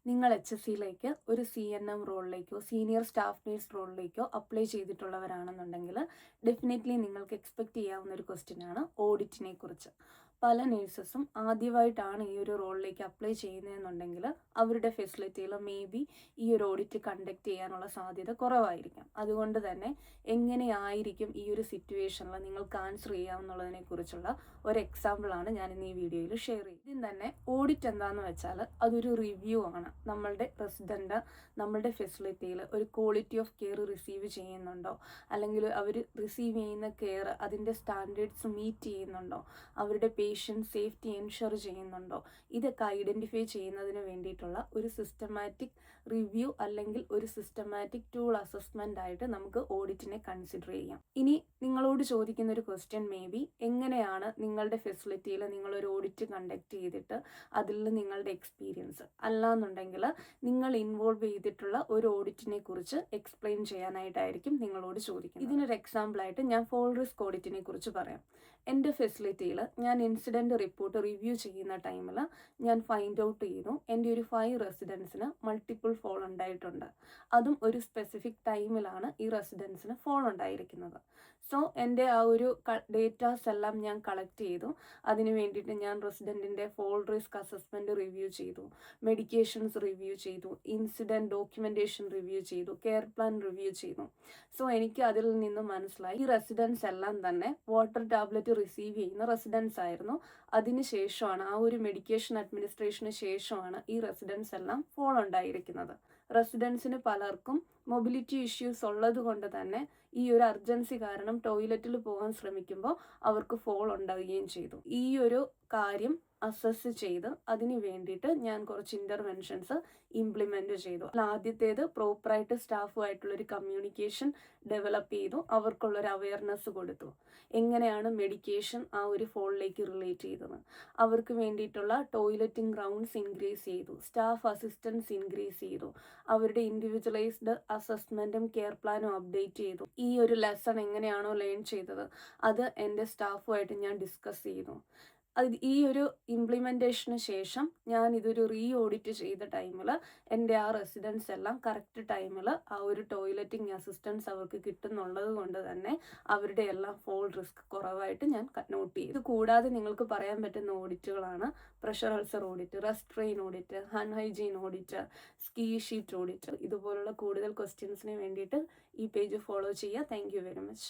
നിങ്ങൾ HSCയിലേക്ക് ഒരു CNM റോളിലേക്കോ സീനിയർ സ്റ്റാഫ് നേഴ്സ് റോളിലേക്കോ അപ്ലൈ ചെയ്തിട്ടുള്ളവരാണെന്നുണ്ടെങ്കിൽ ഡെഫിനറ്റ്ലി നിങ്ങൾക്ക് എക്സ്പെക്റ്റ് ചെയ്യാവുന്ന ഒരു ക്വസ്റ്റ്യൻ ആണ് ഓഡിറ്റിനെ കുറിച്ച്. പല നേഴ്സസും ആദ്യമായിട്ടാണ് ഈ ഒരു റോളിലേക്ക് അപ്ലൈ ചെയ്യുന്നതെന്നുണ്ടെങ്കിൽ അവരുടെ ഫെസിലിറ്റിയിൽ മേ ബി ഈ ഒരു ഓഡിറ്റ് കണ്ടക്ട് ചെയ്യാനുള്ള സാധ്യത കുറവായിരിക്കാം. അതുകൊണ്ട് തന്നെ എങ്ങനെയായിരിക്കും ഈ ഒരു സിറ്റുവേഷനിൽ നിങ്ങൾക്ക് ആൻസർ ചെയ്യാമെന്നുള്ളതിനെ കുറിച്ചുള്ള ഒരു എക്സാമ്പിളാണ് ഞാൻ ഇന്ന് ഈ വീഡിയോയിൽ ഷെയർ ചെയ്യും. ഇതിൽ തന്നെ ഓഡിറ്റ് എന്താണെന്ന് വെച്ചാൽ അതൊരു റിവ്യൂ ആണ്. നമ്മളുടെ റെസിഡൻറ്റ് നമ്മളുടെ ഫെസിലിറ്റിയിൽ ഒരു ക്വാളിറ്റി ഓഫ് കെയർ റിസീവ് ചെയ്യുന്നുണ്ടോ, അല്ലെങ്കിൽ അവർ റിസീവ് ചെയ്യുന്ന കെയർ അതിൻ്റെ സ്റ്റാൻഡേർഡ്സ് മീറ്റ് ചെയ്യുന്നുണ്ടോ, അവരുടെ പേഷ്യൻ്റ് സേഫ്റ്റി എൻഷുർ ചെയ്യുന്നുണ്ടോ, ഇതൊക്കെ ഐഡൻറ്റിഫൈ ചെയ്യുന്നതിന് വേണ്ടിയിട്ടുള്ള ഒരു സിസ്റ്റമാറ്റിക് റിവ്യൂ അല്ലെങ്കിൽ ഒരു സിസ്റ്റമാറ്റിക് ടൂൾ അസസ്മെൻ്റ് ആയിട്ട് നമുക്ക് ഓഡിറ്റിനെ കൺസിഡർ ചെയ്യാം. ഇനി നിങ്ങളോട് ചോദിക്കുന്ന ഒരു ക്വസ്റ്റ്യൻ മേ ബി എങ്ങനെയാണ് നിങ്ങളുടെ ഫെസിലിറ്റിയിൽ നിങ്ങളൊരു ഓഡിറ്റ് കണ്ടക്ട് ചെയ്തിട്ട് അതിൽ നിങ്ങളുടെ എക്സ്പീരിയൻസ് അല്ലാന്നുണ്ടെങ്കിൽ നിങ്ങൾ ഇൻവോൾവ് ചെയ്തിട്ടുള്ള ഒരു ഓഡിറ്റിനെ കുറിച്ച് എക്സ്പ്ലെയിൻ ചെയ്യാനായിട്ടായിരിക്കും നിങ്ങളോട് ചോദിക്കുന്നത്. ഇതിനൊരു എക്സാമ്പിളായിട്ട് ഞാൻ ഫോൾ റിസ്ക് ഓഡിറ്റിനെ കുറിച്ച് പറയാം. എൻ്റെ ഫെസിലിറ്റിയിൽ ഞാൻ ഇൻസിഡൻറ്റ് റിപ്പോർട്ട് റിവ്യൂ ചെയ്യുന്ന ടൈമിൽ ഞാൻ ഫൈൻഡ് ഔട്ട് ചെയ്തു എൻ്റെ ഒരു 5 റെസിഡൻസിന് മൾട്ടിപ്പിൾ ഫോൾ ഉണ്ടായിട്ടുണ്ട്. അതും ഒരു സ്പെസിഫിക് ടൈമിലാണ് ഈ റെസിഡൻസിന് ഫോൾ ഉണ്ടായിരിക്കുന്നത്. സോ എൻ്റെ ആ ഒരു ഡേറ്റാസ് എല്ലാം ഞാൻ കളക്ട് ചെയ്തു. അതിന് വേണ്ടിയിട്ട് ഞാൻ റെസിഡൻറ്റിൻ്റെ ഫോൾ റിസ്ക് അസസ്മെൻറ്റ് റിവ്യൂ ചെയ്തു, മെഡിക്കേഷൻസ് റിവ്യൂ ചെയ്തു, ഇൻസിഡൻറ്റ് ഡോക്യുമെൻറ്റേഷൻ റിവ്യൂ ചെയ്തു, കെയർ പ്ലാൻ റിവ്യൂ ചെയ്തു. സോ എനിക്ക് അതിൽ നിന്ന് മനസ്സിലായി ഈ റെസിഡൻസ് എല്ലാം തന്നെ വാട്ടർ ടാബ്ലറ്റ് റിസീവ് ചെയ്യുന്ന റെസിഡൻസ് ആയിരുന്നു. അതിനുശേഷമാണ് ആ ഒരു മെഡിക്കേഷൻ അഡ്മിനിസ്ട്രേഷന് ശേഷമാണ് ഈ റെസിഡൻസ് എല്ലാം ഫോൾ ഉണ്ടായിരിക്കുന്നത്. റെസിഡൻസിന് പലർക്കും മൊബിലിറ്റി ഇഷ്യൂസ് ഉള്ളത് കൊണ്ട് തന്നെ ഈ ഒരു അർജൻസി കാരണം ടോയ്ലറ്റിൽ പോകാൻ ശ്രമിക്കുമ്പോൾ അവർക്ക് ഫോൾ ഉണ്ടാവുകയും ചെയ്തു. ഈ ഒരു കാര്യം അസസ് ചെയ്ത് അതിന് വേണ്ടിയിട്ട് ഞാൻ കുറച്ച് ഇൻ്റർവെൻഷൻസ് ഇംപ്ലിമെൻ്റ് ചെയ്തു. ആദ്യത്തേത് പ്രോപ്പറായിട്ട് സ്റ്റാഫുമായിട്ടുള്ളൊരു കമ്മ്യൂണിക്കേഷൻ ഡെവലപ്പ് ചെയ്തു, അവർക്കുള്ളൊരു അവയർനെസ് കൊടുത്തു. എങ്ങനെയാണ് മെഡിക്കേഷൻ ആ ഒരു ഫോളിലേക്ക് റിലേറ്റ് ചെയ്തത്, അവർക്ക് വേണ്ടിയിട്ടുള്ള ടോയ്ലറ്റിംഗ് ഗ്രൗണ്ട്സ് ഇൻക്രീസ് ചെയ്തു, സ്റ്റാഫ് അസിസ്റ്റൻസ് ഇൻക്രീസ് ചെയ്തു, അവരുടെ ഇൻഡിവിജ്വലൈസ്ഡ് അസസ്മെൻറ്റും കെയർ പ്ലാനും അപ്ഡേറ്റ് ചെയ്തു. ഈ ഒരു ലെസൺ എങ്ങനെയാണോ ലേൺ ചെയ്തത് അത് എൻ്റെ സ്റ്റാഫുമായിട്ട് ഞാൻ ഡിസ്കസ് ചെയ്തു. ഈ ഒരു ഇംപ്ലിമെൻറ്റേഷന് ശേഷം ഞാൻ ഇതൊരു റീ ഓഡിറ്റ് ചെയ്ത ടൈമിൽ എൻ്റെ ആ റെസിഡൻസ് എല്ലാം കറക്റ്റ് ടൈമിൽ ആ ഒരു ടോയ്ലറ്റിംഗ് അസിസ്റ്റൻസ് അവർക്ക് കിട്ടുന്നുള്ളത് കൊണ്ട് തന്നെ അവരുടെ എല്ലാം ഫോൾ റിസ്ക് കുറവായിട്ട് ഞാൻ നോട്ട് ചെയ്തു. ഇത് കൂടാതെ നിങ്ങൾക്ക് പറയാൻ പറ്റുന്ന ഓഡിറ്റുകളാണ് pressure ulcer audit, restrain audit, hand hygiene audit, ski sheet audit. ഇതുപോലുള്ള കൂടുതൽ ക്വസ്റ്റ്യൻസിന് വേണ്ടിയിട്ട് ഈ പേജ് ഫോളോ ചെയ്യുക. Thank you very much.